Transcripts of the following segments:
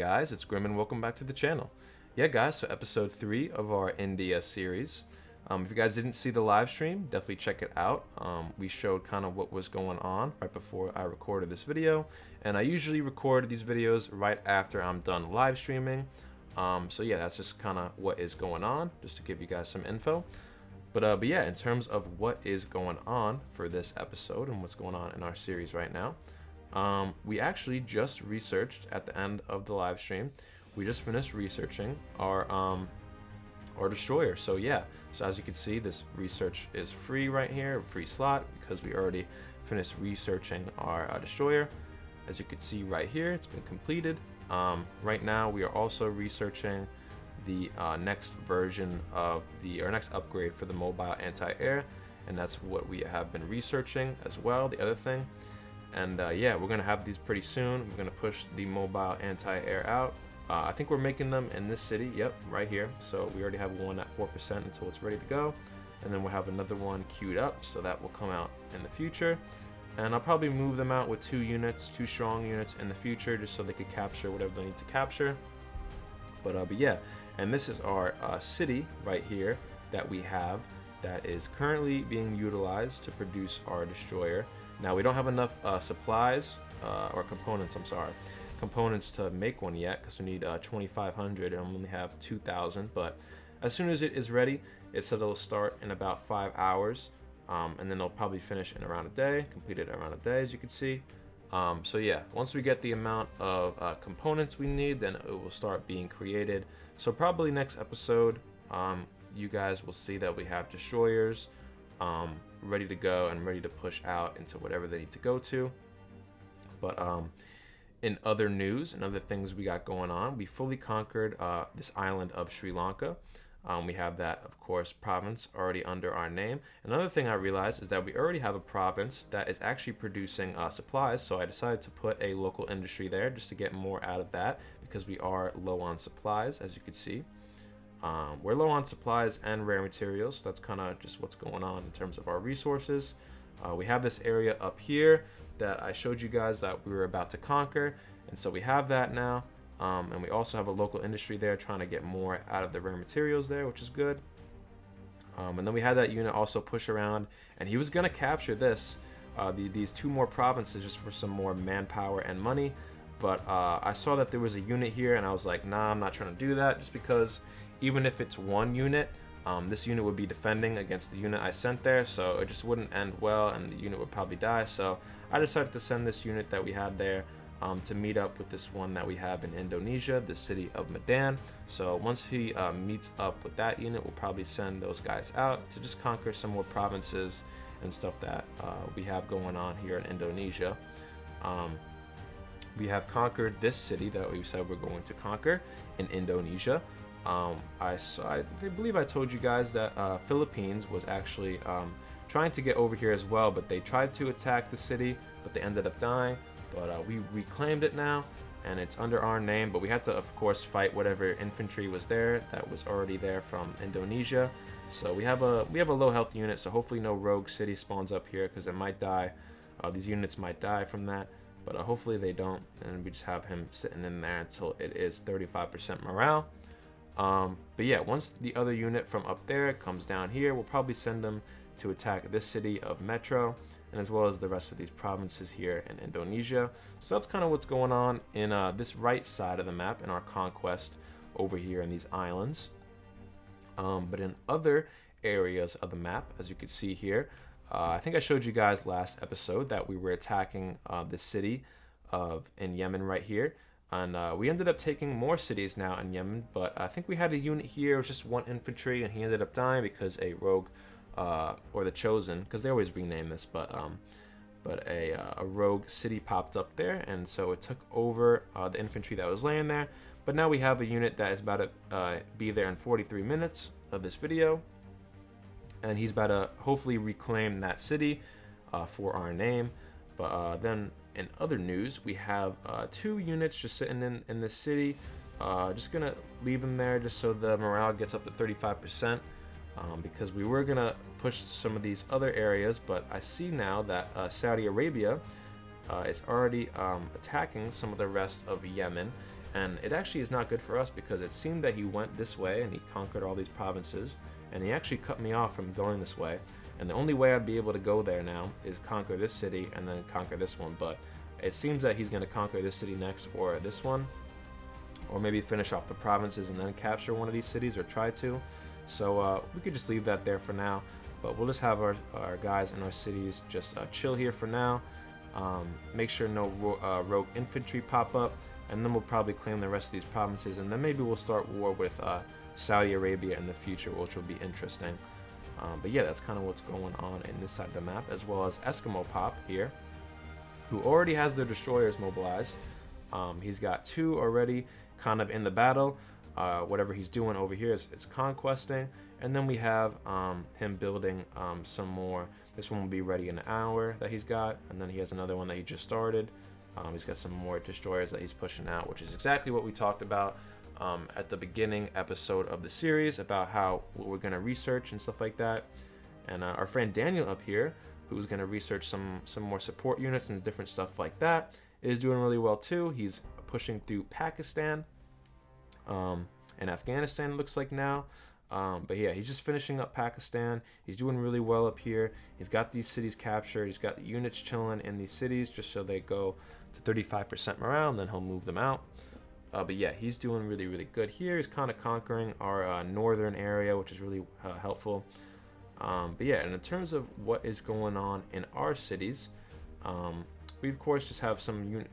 guys, it's Grim and welcome back to the channel. Yeah guys, so episode 3 of our India series. If you guys didn't see the live stream, definitely check it out. We showed kind of what was going on right before I recorded this video, and I usually record these videos right after I'm done live streaming. So yeah, that's just kind of what is going on, just to give you guys some info. But yeah, in terms of what is going on for this episode and what's going on in our series right now, we actually just researched at the end of the live stream. We just finished researching our destroyer. So yeah, so as you can see, this research is free right here, free slot, because we already finished researching our destroyer. As you can see right here, it's been completed. Right now we are also researching the next version of our next upgrade for the mobile anti-air, and that's what we have been researching as well, the other thing. And yeah, we're gonna have these pretty soon. We're gonna push the mobile anti-air out. I think we're making them in this city, yep, right here. So we already have one at 4% until it's ready to go, and then we'll have another one queued up, so that will come out in the future. And I'll probably move them out with two strong units in the future, just so they could capture whatever they need to capture. But yeah, and this is our city right here that we have that is currently being utilized to produce our destroyer. Now we don't have enough supplies or components, components to make one yet, because we need 2,500 and we only have 2,000. But as soon as it is ready, it said it'll start in about 5 hours, and then it'll probably finish in around a day, completed around a day, as you can see. So yeah, once we get the amount of components we need, then it will start being created. So probably next episode, you guys will see that we have destroyers ready to go and ready to push out into whatever they need to go to. But in other news and other things we got going on, we fully conquered this island of Sri Lanka. We have that, of course, province already under our name. Another thing I realized is that we already have a province that is actually producing supplies, so I decided to put a local industry there just to get more out of that, because we are low on supplies, as you can see. We're low on supplies and rare materials, so that's kind of just what's going on in terms of our resources. We have this area up here that I showed you guys that we were about to conquer, and so we have that now. And we also have a local industry there trying to get more out of the rare materials there, which is good. And then we had that unit also push around, and he was going to capture this, these two more provinces, just for some more manpower and money. But I saw that there was a unit here, and I was like, nah, I'm not trying to do that, just because even if it's one unit, this unit would be defending against the unit I sent there, so it just wouldn't end well, and the unit would probably die. So I decided to send this unit that we had there to meet up with this one that we have in Indonesia, the city of Medan. So once he meets up with that unit, we'll probably send those guys out to just conquer some more provinces and stuff that we have going on here in Indonesia. We have conquered this city that we said we're going to conquer in Indonesia. I believe I told you guys that Philippines was actually trying to get over here as well, but they tried to attack the city, but they ended up dying. But we reclaimed it now, and it's under our name. But we had to, of course, fight whatever infantry was there that was already there from Indonesia. So we have a low health unit, so hopefully no rogue city spawns up here, because it might die. These units might die from that, but hopefully they don't. And we just have him sitting in there until it is 35% morale. But yeah, once the other unit from up there comes down here, we'll probably send them to attack this city of Metro, and as well as the rest of these provinces here in Indonesia. So that's kind of what's going on in this right side of the map in our conquest over here in these islands. But in other areas of the map, as you can see here, I think I showed you guys last episode that we were attacking the city in Yemen right here. And we ended up taking more cities now in Yemen, but I think we had a unit here, it was just one infantry, and he ended up dying because a rogue, or the Chosen, because they always rename this, but a rogue city popped up there, and so it took over the infantry that was laying there. But now we have a unit that is about to be there in 43 minutes of this video, and he's about to hopefully reclaim that city for our name. But then in other news, we have 2 units just sitting in this city. Just gonna leave them there just so the morale gets up to 35%. Because we were gonna push some of these other areas, but I see now that Saudi Arabia is already attacking some of the rest of Yemen, And it actually is not good for us because it seemed that he went this way and he conquered all these provinces, and he actually cut me off from going this way. And the only way I'd be able to go there now is conquer this city and then conquer this one. But it seems that he's going to conquer this city next, or this one, or maybe finish off the provinces and then capture one of these cities, or try to. So we could just leave that there for now. But we'll just have our guys in our cities just chill here for now. Make sure no rogue infantry pop up, and then we'll probably claim the rest of these provinces, and then maybe we'll start war with Saudi Arabia in the future, which will be interesting. But yeah, that's kind of what's going on in this side of the map, as well as Eskimo Pop here, who already has their destroyers mobilized. He's got 2 already kind of in the battle. Whatever he's doing over here is conquesting. And then we have him building some more. This one will be ready in an hour that he's got. And then he has another one that he just started. He's got some more destroyers that he's pushing out, which is exactly what we talked about at the beginning episode of the series, about how we're going to research and stuff like that. And our friend Daniel up here, who's going to research some more support units and different stuff like that, is doing really well too. He's pushing through Pakistan and Afghanistan, it looks like now. But yeah, he's just finishing up Pakistan. He's doing really well up here. He's got these cities captured. He's got the units chilling in these cities just so they go to 35% morale, and then he'll move them out. But yeah, he's doing really, really good here. He's kind of conquering our northern area, which is really helpful. But yeah, and in terms of what is going on in our cities, we of course just have some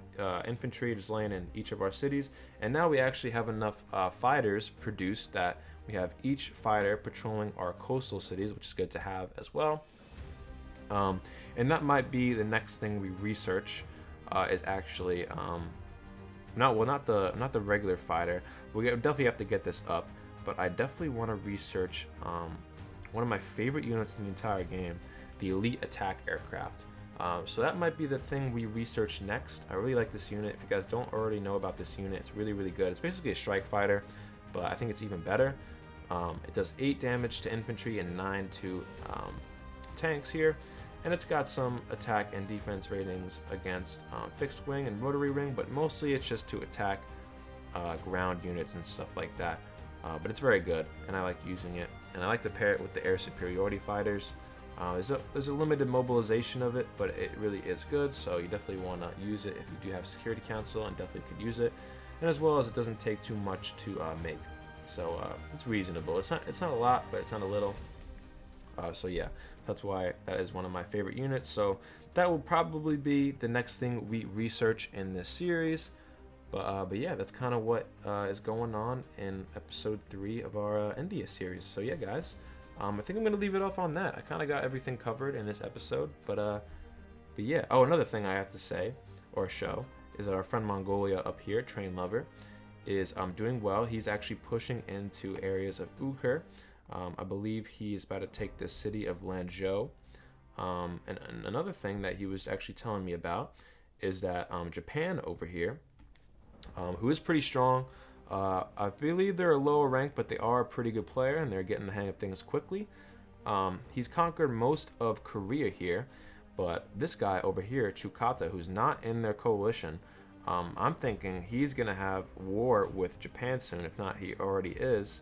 infantry just laying in each of our cities, and now we actually have enough fighters produced that we have each fighter patrolling our coastal cities, which is good to have as well. And that might be the next thing we research, is actually not the regular fighter. We definitely have to get this up, but I definitely want to research one of my favorite units in the entire game, the elite attack aircraft. So that might be the thing we research next. I really like this unit. If you guys don't already know about this unit, it's really, really good. It's basically a strike fighter, but I think it's even better. It does 8 damage to infantry and 9 to tanks here, and it's got some attack and defense ratings against fixed wing and rotary wing, but mostly it's just to attack ground units and stuff like that. But it's very good, and I like using it, and I like to pair it with the air superiority fighters. There's a limited mobilization of it, but it really is good, so you definitely want to use it if you do have Security Council, and definitely could use it. And as well as it doesn't take too much to make, so it's reasonable. It's not a lot, but it's not a little. So yeah, that's why that is one of my favorite units. So that will probably be the next thing we research in this series. But yeah, that's kind of what is going on in episode 3 of our India series. So yeah, guys. I think I'm going to leave it off on that. I kind of got everything covered in this episode, but yeah. Oh, another thing I have to say, or show, is that our friend Mongolia up here, Train Lover, is doing well. He's actually pushing into areas of Uyghur. I believe he is about to take the city of Lanzhou. And another thing that he was actually telling me about is that Japan over here, who is pretty strong, I believe they're a lower rank, but they are a pretty good player, and they're getting the hang of things quickly. He's conquered most of Korea here, but this guy over here, Chukata, who's not in their coalition, I'm thinking he's going to have war with Japan soon, if not he already is.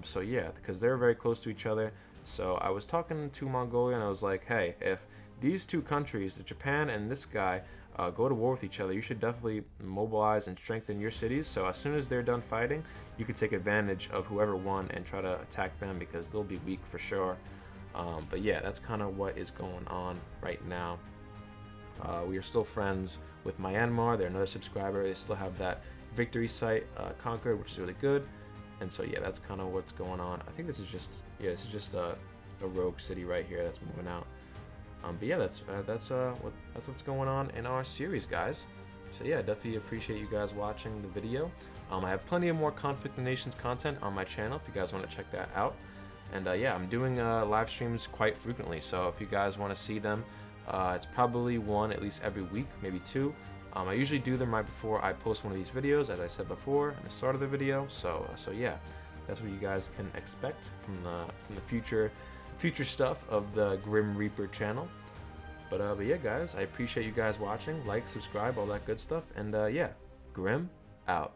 So yeah, because they're very close to each other. So I was talking to Mongolia, and I was like, hey, if these two countries, the Japan and this guy, go to war with each other, you should definitely mobilize and strengthen your cities, so as soon as they're done fighting, you can take advantage of whoever won and try to attack them, because they'll be weak for sure. But yeah, that's kind of what is going on right now. We are still friends with Myanmar. They're another subscriber. They still have that victory site conquered, which is really good. And so yeah, that's kind of what's going on. I think this is just a rogue city right here that's moving out. But yeah, that's what's going on in our series, guys. So yeah, definitely appreciate you guys watching the video. I have plenty of more Conflict of Nations content on my channel if you guys want to check that out. And yeah, I'm doing live streams quite frequently, so if you guys want to see them, it's probably one at least every week, maybe 2. I usually do them right before I post one of these videos, as I said before in the start of the video. So yeah, that's what you guys can expect from the future stuff of the Grim Reaper channel. But yeah, guys, I appreciate you guys watching. Like, subscribe, all that good stuff. And yeah, Grim out.